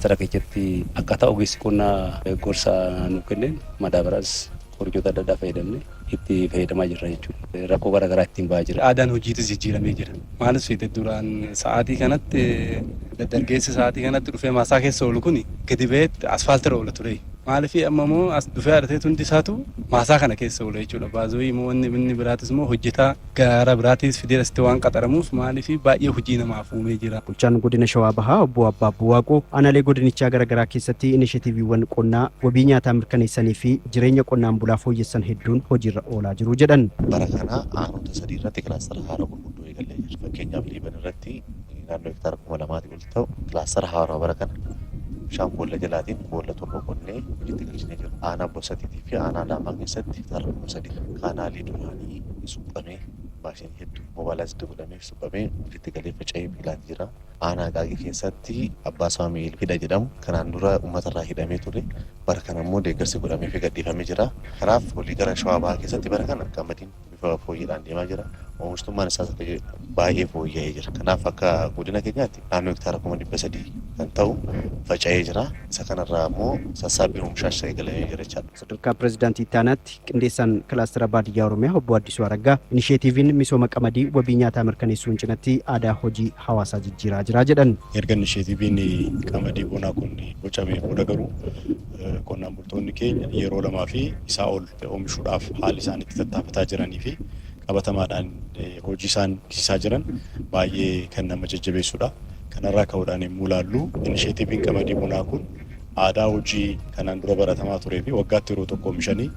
kilastara keessatti akkaataa ogeessi qonnaa gorsa nu kenneen madaabaras qorichoota adda addaa fayyadamne itti fayyadamaa jirra jechuudha. Rakkoo garaagaraa ittiin ba'aa jira. Aadaan hojiitis jijjiiramee jira. Maalis feete duraan sa'aatii kanatti dargaggeessi sa'aatii kanatti dhufee maasaa keessa oolu kun gadi ba'eetti asfaaltira oola ture. Maaliif amma immoo as dhufee argatee hundi isaatu maasaa kana keessa oola jechuudha. Baazooyi immoo inni biraatis immoo hojjetaa gara biraatis fidee asitti waan qaxaramuuf maaliif baay'ee hojii namaaf uumee jira. Bulchaan godina Shawaa Bahaa obbo Abbaa Buwaaqoo aanaalee godinichaa garaagaraa keessatti inisheetiiviiwwan qonnaa wabii nyaataa mirkaneessanii fi jireenya qonnaan bulaa fooyyessan hedduun hojiirra oolaa jiru jedhan. Bara kana aanota sadii irratti kilaastara haara gurguddoo eegalee jira. Fakkeenyaaf Liiban irratti naannoo hektaara 2000 ol ta'u kilaastara haaraa bara kana bishaan boolla jalaatiin boolla tokko qonnee itti galchinee jiru. Aanaa Bosatiitii fi aanaa Laamaa keessatti hektaara 3000 kaanaalii duraanii suphamee maashinii hedduu moobaalaas godhamee suphamee itti galee faca'ee biilaan jira. Aanaa Qaaqii keessatti Abbaa Saameel hidha jedhamu kanaan dura uummatarraa hidhamee ture. Bara kana immoo deeggarsi godhamee fi gadhiifamee jira. Kanaaf walii gara Shawaa Bahaa keessatti bara kana qamadiin bifa fooyyeedhaan deemaa jira. Oomishtummaan isaas baay'ee fooyya'ee jira. Kanaaf akka godina keenyaatti naannoo hektaara 300 kan ta'u faca'ee jira. Isa kanarraa immoo sassaabbiin oomishaas eegalamee jira jechaadha. Sadarkaa pireezidaantii Ittaanaatti qindeessaan kilaastara baadiyyaa Oromiyaa obbo Addisuu Araggaa inisheetiiviin misooma qamadii wabii nyaataa mirkaneessuun cinatti aadaa hojii hawaasaa jijjiiraa jira jedhan. Erga inisheetiiviin qamadii bonaa kun bocamee booda garuu qonnaan bultoonni keenya yeroo lamaa fi isaa ol oomishuudhaaf haalli isaan itti tattaafataa jiranii fi qabatamaadhaan hojii isaan taasisaa jiran baay'ee kan nama jajjabeessudha. Kanarraa ka'uudhaan yommuu ilaallu inisheetiiviin qamadii bonaa kun aadaa hojii kanaan dura baratamaa turee fi waggaatti yeroo tokko oomishanii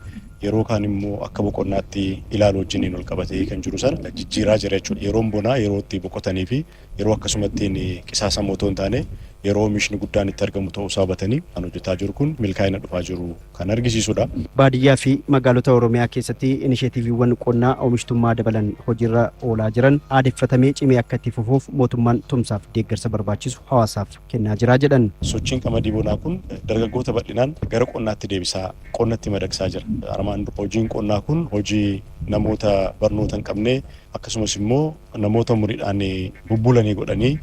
yeroo kaan immoo akka boqonnaatti ilaalu wajjiniin ol qabatee kan jiru sana jijjiiraa jira jechuudha. Yeroon bonaa yeroo itti boqotanii fi yeroo akkasumattiin qisaasamoo otoo hin taane yeroo oomishni guddaan itti argamu ta'uu hubatanii kan hojjetaa jiru kun milkaa'ina dhufaa jiru kan argisiisudha. Baadiyyaa fi magaalota Oromiyaa keessatti inisheetiiviiwwan qonnaa oomishtummaa dabalan hojiirra oolaa jiran aadeffatamee cimee akka itti fufuuf mootummaan tumsaaf deeggarsa barbaachisu hawaasaaf kennaa jira jedhan. Sochiin qamadii bonaa kun dargaggoota bal'inaan gara qonnaatti deebisaa qonnatti madaqsaa jira. Armaan hojiin qonnaa kun hojii namoota barnoota hin qabne akkasumas immoo namoota umuriidhaan bubbulanii godhanii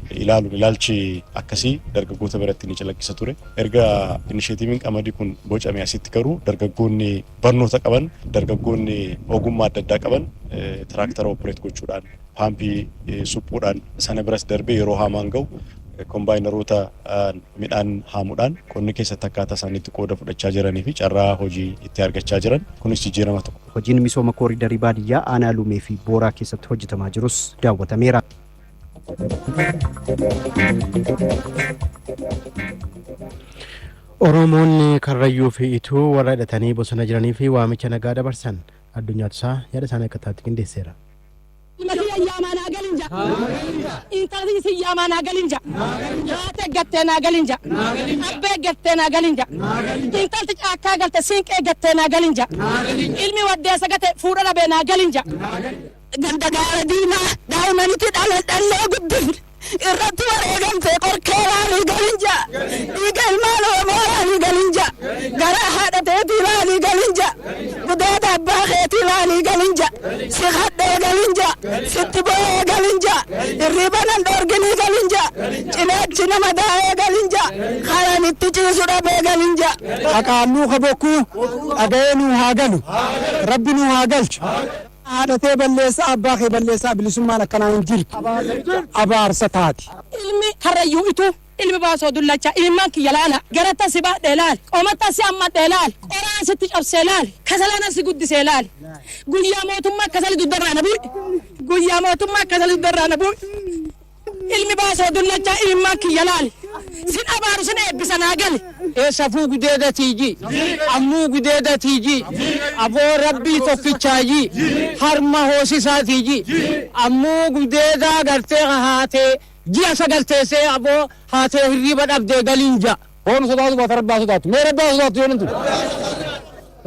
ilaalchi akkasii dargaggoota biratti ni calaqqisa ture. Erga inisheetiiviin qamadii kun bocamee asitti garuu dargaggoonni barnoota qaban, dargaggoonni ogummaa adda addaa qaban tiraaktara opereet gochuudhaan, paampii suphuudhaan sana biras darbee yeroo haamaan ga'u kombaayineroota midhaan haamuudhaan qonni keessatti akkaataa isaaniitti qooda fudhachaa jiranii fi carraa hojii itti argachaa jiran kunis jijjiirama tokko. Hojiin misooma kooriidarii baadiyyaa aanaa Lumee fi Booraa keessatti hojjetamaa jirus daawwatameera. Oromoonni Karrayyuu fi Ituu warra hidhatanii bosona jiranii fi waamicha nagaa dabarsan addunyaatu isaa yaada isaanii akka taatti qindeesseera. Intalli siyyamaan agalinja. Haate gattee agalinja. Abbee gattee agalinja. Intalli caakkaa galte siinqee gattee agalinja. Ilmi waddeessa gate fuudha dhabee agalinja. Ganda gaara diimaa daa'imanitti dhalee guddifne. Irratti wareegamtee qorkee laalii galinja. Dhiiga ilmaan Oromoo laalii galinja. Garaa haadha teetii laalii galinja. Gudeeda abbaa keetii laalii galinja. Si hadhee galinja. Sitti bo'ee galinja. Irriiba nan dhoorginii galinja. Cinaachi nama daa'ee galinja. Karan itti ciisu dhabee galinja. Akaalluu kabokkuu dhaga'ee nuu haa galu. Rabbi nuu haa galchu. Haadhatee balleessaa abbaa kee balleessaa bilisummaan akkanaa hin jirtu abaarsa taati. Ilmi Karrayyuu Ituu ilmi Baasoo Dullachaa ilmaan kiyya laala garata si baadhee laali qomatta si hammadhee laali qoraan sitti cabsee laali kasalana si guddisee laali guyyaa mootummaa kasali duddarraa na bu'i guyyaa mootummaa kasali duddarraa na bu'i ilmi Baasoo Dullachaa ilmaan kiyya laali sin abaaru sin eebbisa naa gali. Safuu gudeeda tiiji ammuu gudeeda tiiji aboo rabbii tokkichaaji harma hoosisaa tiiji ammuu gudeeda gartee haatee ji'a sagalteessee aboo haatee hirriiba dhabdee galinja. Hoon sodaatu baata rabbaa sodaatu mee rabbaa sodaatu yoonantu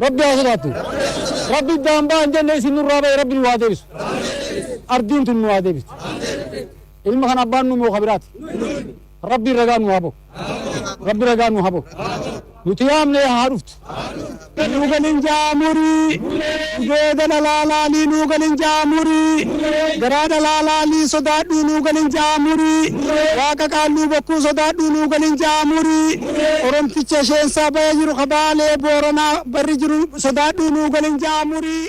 rabbii sodaatu rabbi daambaa hin jenne isin nurraa ba'e rabbi nu waa deebisu ardiin tun nu waa deebisu ilma kan abbaan nu moo kabiraati rabbi ragaa nu haa ba'u rabbi ragaa nu haa ba'u. نتيام لي عرفت نوغل جاموري جود لالالي نوغل جاموري غراد لالالي صداد نوغل جاموري واكا قالو بكو صداد نوغل جاموري اورنتي تشين سابا يرو خبالي بورنا برجرو صداد نوغل جاموري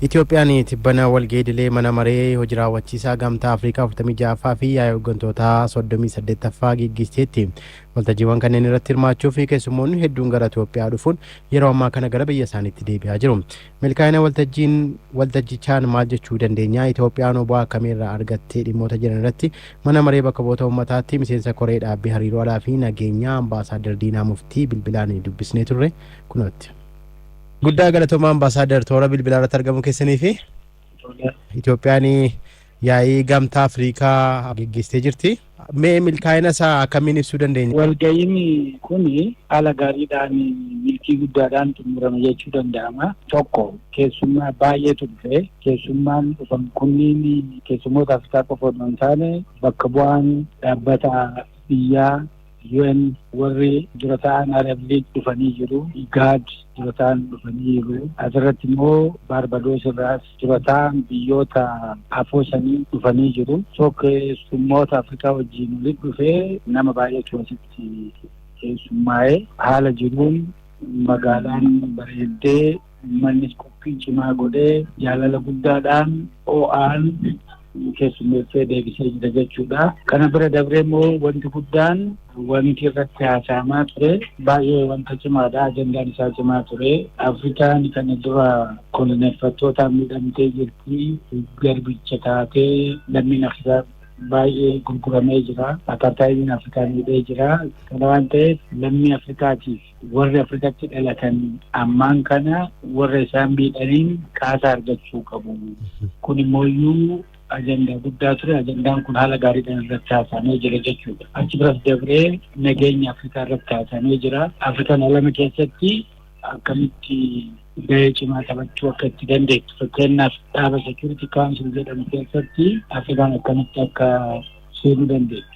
Itoophiyaan tibbana walgeedilee mana maree hojii raawwachiisaa gamtaa Afrikaa 46ffaa fi yaa'ii hooggantoota 38ffaa gaggeesseetti. Waltajjiiwwan kanneen irratti hirmaachuu fi keessummoonni hedduun gara Itoophiyaa dhufuun yeroo ammaa kana gara biyya isaaniitti deebi'aa jiru. Milkaa'ina waltajjichaan maal jechuu dandeenya? Itoophiyaan bu'aa akkamiirraa argattee dhimmoota jiran irratti mana maree bakka bu'oota uummataatti miseensa koree dhaabbii hariiroo alaa fi nageenyaa ambaasaaddar Diinaa Muftii bilbilaan dubbisnee turre kunooti. Guddaa galatooma ambaasaaddar toora bilbilaa irratti argamu keessanii fi Itoophiyaan yaa'ii gamtaa Afrikaa gaggeessitee jirti. Mee milkaa'ina isaa akkamiin ibsuu dandeenya? Walga'iin kun haala gaariidhaan milkii guddaadhaan xumurame jechuu danda'ama. Tokko keessummaa baay'eetu dhufe. Keessummaan dhufan kunniin keessummoota Afrikaa qofa osoo hin taane bakka bu'aan dhaabbata biyyaa UN warri dura ta'an Arab League dhufanii jiru. IGAD dura ta'an dhufanii jiru. Asirratti immoo Barbadoos irraas dura ta'an biyyoota afoo shanii dhufanii jiru. Keessummoota Afrikaa wajjin walitti dhufee nama baay'eetu asitti keessummaa'ee haala jiruun magaalaan bareeddee mannis qophii cimaa godhee jaalala guddaadhaan OAN keessummeessee deebisee jira jechuudha. Kana bira dabree immoo wanti guddaan wanti irratti haasa'amaa ture baay'ee wanta cimaadha. Ajandaan isaa cimaa ture. Afrikaan kana dura koloneeffattootaan miidhamtee jirti. Garbicha taatee lammiin Afrikaa baay'ee gurguramee jira. Apartaayidiin Afrikaa miidhee jira. Kana waan ta'eef lammii Afrikaatiif warri Afrikaatti dhalatan ammaan kana warra isaan miidhaniin kaasa argachuu qabu. Kun immoo ajandaa guddaa ture. Ajandaan kun haala gaariidhaan irratti haasa'amee jira jechuudha. Achi biras dabree nageenya Afrikaa irratti haasa'amee jira. Afrikaan alama keessatti akkamitti gahee cimaa taphachuu akka itti dandeettu. Fakkeenyaaf dhaaba Security Council jedhamu keessatti Afrikaan akkamitti akka seenuu dandeettu.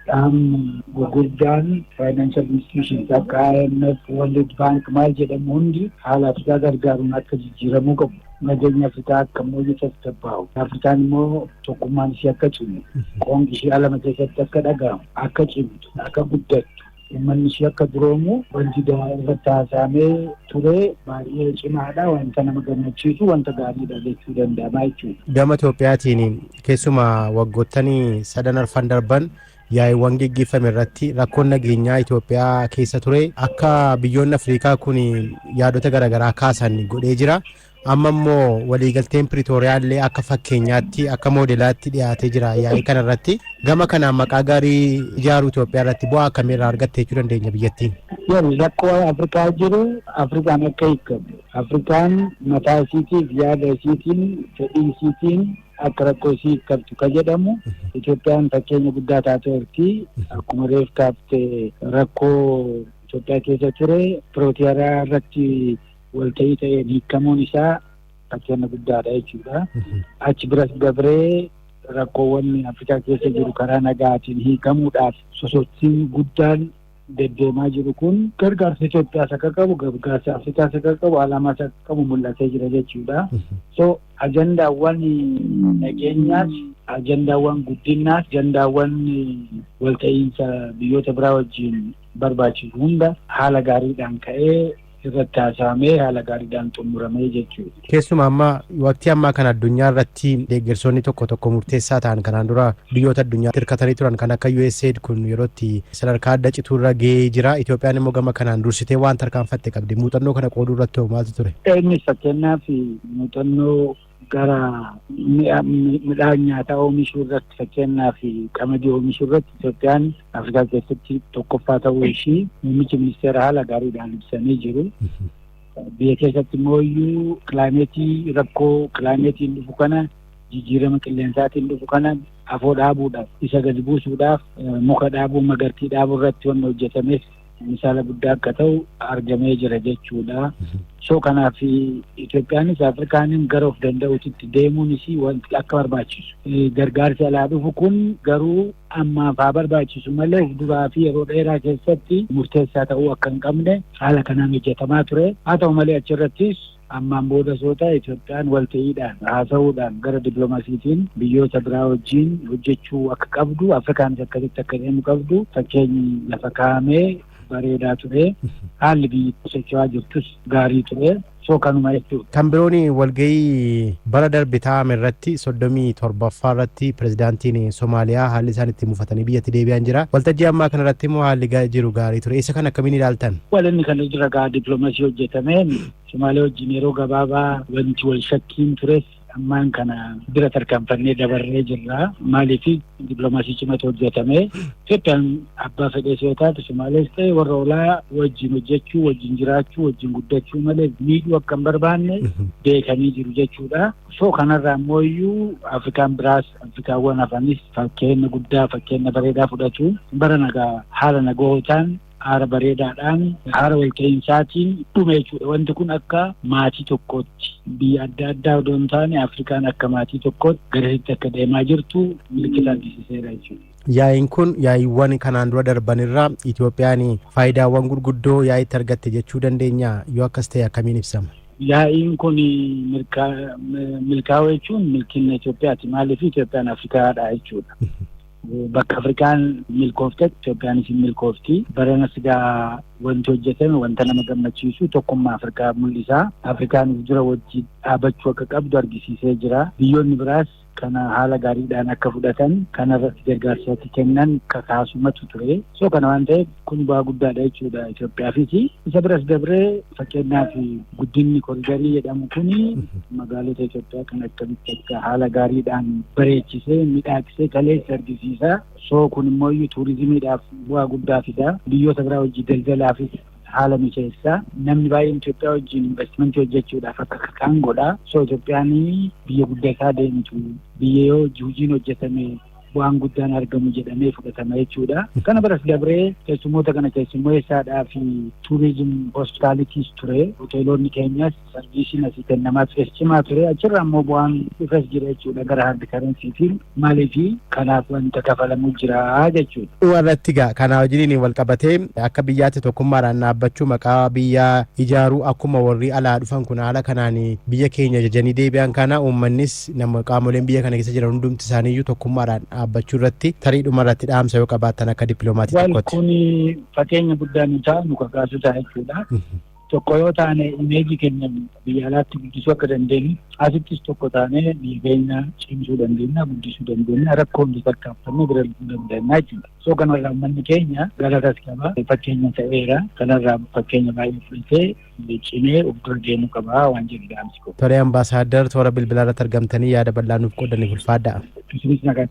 Dhaabni gurguddaan financial institutions akka IMF, World Bank maal jedhamu hundi haala Afrikaa gargaaruun akka jijjiiramuu qabu. Nageenya Afrikaa akka mooyyuu tasgabbaa'u. Afrikaan immoo tokkummaan ishee akka cimu, qoongi ishee alama keessatti akka dhaga'amu, akka cimtu, akka guddattu, uummanni ishee akka duroomu wanti irratti haasa'amee ture baay'ee cimaadha. Wanta nama gammachiisu, wanta gaariidha jechuu danda'ama jechuudha. Gama Itoophiyaatiin keessumaa waggoottan sadan arfan darban yaa'iiwwan gaggeeffame irratti rakkoon nageenyaa Itoophiyaa keessa ture. Akka biyyoonni Afrikaa kun yaadota garaagaraa kaasan godhee jira. Amma immoo waliigalteen Piriitooriyaallee akka fakkeenyaatti akka moodelaatti dhiyaatee jira yaa'ii kana irratti. Gama kanaan maqaa gaarii ijaaruu Itoophiyaa irratti bu'aa akkamiirraa argatte jechuu dandeenya biyyattiin? Rakkoo Afrikaa jiru Afrikaan akka hiikamu. Afrikaan mataa isiitiif yaada isiitiin fedhii isiitiin akka rakkoo isii hiikamtu ka jedhamu Itoophiyaan fakkeenya guddaa taatee jirti. Akkuma reef kaaftee rakkoo Itoophiyaa keessa ture Piriitooriyaa irratti walta'ii ta'een hiikamuun isaa fakkeenya guddaadha jechuudha. Achi biras dabree rakkoowwan Afrikaa keessa jiru karaa nagaatiin hiikamuudhaaf sosochiin guddaan deddeemaa jiru kun gargaarsa Itoophiyaas akka qabu, gargaarsa Afrikaas akka qabu, alaamaas akka qabu mul'atee jira jechuudha. So ajandaawwan nageenyaas, ajandaawwan guddinaas, ajandaawwan walta'iinsa biyyoota biraa wajjin barbaachisu hunda haala gaariidhaan ka'ee irratti haasa'amee haala gaariidhaan xumuramee jechuudha. Keessumaa amma waqtii ammaa kana addunyaa irratti deeggarsoonni tokko tokko murteessaa ta'an kanaan dura biyyoota addunyaa hirkatanii turan kan akka USAID kun yerootti sadarkaa adda cituurra gahee jira. Itoophiyaan immoo gama kanaan dursitee waan tarkaanfatte qabdi. Muuxannoo kana qooduu irratti maaltu ture? Innis fakkeenyaaf muuxannoo gara midhaan nyaataa oomishuu irratti fakkeenyaaf qamadii oomishuu irratti Itoophiyaan Afrikaa keessatti tokkoffaa ta'uu ishii muummichi ministeera haala gaariidhaan ibsanii jiru. Biyya keessatti immoo iyyuu kilaameetii rakkoo kilaameetiin dhufu kana jijjiirama qilleensaatiin dhufu kana afoo dhaabuudhaaf isa gadi buusuudhaaf muka dhaabuu magartii dhaabuu irratti wanni hojjetameef misaala guddaa akka ta'u argamee jira jechuudha. So kanaaf Itoophiyaanis Afrikaanin gara of danda'uutti deemuunis wanti akka barbaachisu. Gargaarsi alaa dhufu kun garuu ammaaf haa barbaachisu malee duraa fi yeroo dheeraa keessatti murteessaa ta'uu akka hin qabne haala kanaan hojjetamaa ture. Haa ta'u malee achirrattis ammaan booda soota Itoophiyaan walta'iidhaan haasa'uudhaan gara dippiloomaasiitiin biyyoota biraa wajjin hojjechuu akka qabdu Afrikaanis akkasitti akka deemu qabdu fakkeenyi lafa kaa'amee bareedaa ture. Haalli biyyi socho'aa jirtus gaarii ture. So kanuma jechuudha. Kan biroon walgahii bara darbe taa'ame irratti 37ffaa irratti pirezidaantiin Somaaliyaa haalli isaan itti mufatanii biyyatti deebi'an jira. Waltajjii ammaa kana irratti immoo haalli jiru gaarii ture. Isa kan akkamiin ilaaltan? Walinni kan jira gaa dippiloomaasii hojjetameen Somaaliyaa wajjin yeroo gabaabaa wanti wal shakkiin tures ammaan kana bira tarkaanfannee dabarree jirra. Maaliif dippiloomaasii cimatu hojjetame Itoophiyaan abbaa fedhee yoo taatu Somaalees ta'e warra olaa wajjin hojjechuu, wajjin jiraachuu, wajjin guddachuu malee miidhuu akka hin barbaanne beekanii jiru jechuudha. So kanarraa immoo Afrikaan biraas Afrikaawwan hafanis fakkeenya guddaa fakkeenya bareedaa fudhatu bara nagaa haala nagootaan haala bareedaadhaan haala walta'iinsaatiin dhume jechuudha. Wanti kun akka maatii tokkootti biyya adda addaa odoo hin taane Afrikaan akka maatii tokkootti garasitti akka deemaa jirtu milikkita argisiiseera jechuudha. Yaa'iin kun yaa'iiwwan kanaan dura darban irraa Itoophiyaan faayidaawwan gurguddoo yaa'iitti argatte jechuu dandeenya yoo akkas ta'e akkamiin ibsama? Yaa'iin kun milkaa'uu jechuun milkinna Itoophiyaati. Maaliif Itoophiyaan Afrikaadha jechuudha. Bakka Afrikaan milkooftetti Itoophiyaanis milkoofti. Barana sigaa wanti hojjetame wanta nama gammachiisu tokkummaa Afrikaa mul'isa. Afrikaan dura wajjin dhaabachuu akka qabdu argisiisee jira. Biyyoonni biraas kana haala gaariidhaan akka fudhatan kanarratti gargaarsa kennan kakaasumatu ture. So kana waan ta'eef kun bu'aa guddaadha jechuudha Itoophiyaafis. Isa biras dabree fakkeenyaaf guddinni koriidarii jedhamu kuni magaalota Itoophiyaa kan akkamitti akka haala gaariidhaan bareechisee midhaagsee kaleessa argisiisa. So kun immoo tuurizimiidhaaf bu'aa guddaa fida. Biyyoota biraa wajjin daldalaafis haala mijeessaa namni baay'een Itoophiyaa wajjin investimentii hojjechuudhaaf akka kakaan godha. So Itoophiyaan biyya guddataa deemtu biyya yoo hojiin hojjetame bu'aan guddaan argamu jedhamee fudhatama jechuudha. Kana biras dabree keessummoota kana keessummeessaadhaa fi tuurizim hospitaaliitiis ture. Hoteelonni keenyas sarviisiin asii kennamaa cimaa ture. Achirraa immoo bu'aan dhufes jira jechuudha gara hardi karensiitiin. Maaliif kanaaf wanta kafalamu jira jechuudha. Dhumarratti gaa kana wajjiniin wal qabatee akka biyyaatti tokkummaadhaan dhaabbachuu maqaa biyyaa ijaaruu akkuma warri alaa dhufan kun haala kanaan biyya keenya jajanii deebi'an kana uummannis nama qaamoleen biyya kana keessa jiran hundumti isaaniiyyuu tokkummaadhaan dhaabbachuu irratti tariidhuma irratti dhaamsa yoo qabaatan akka dippiloomatii tokkotti. Kun fakkeenya guddaa nu ta'a nu kakaasu ta'a jechuudha. Tokko yoo taane imeejii keenya biyya alaatti guddisuu akka dandeenyu asittis tokko taane biyya keenya cimsuu dandeenya guddisuu dandeenya rakkoo hundi tarkaanfannee bira dandeenya jechuudha. So kanarraa uummanni keenya galatas qaba fakkeenya ta'eera kanarraa fakkeenya baay'ee fudhatee cimee of dura deemuu qaba waan jedhu dhaamsi qabu. Tole ambaasaaddar toora bilbilaa irratti argamtanii yaada bal'aa nuuf qoodanii ulfaadhaa. Isinis nagaa.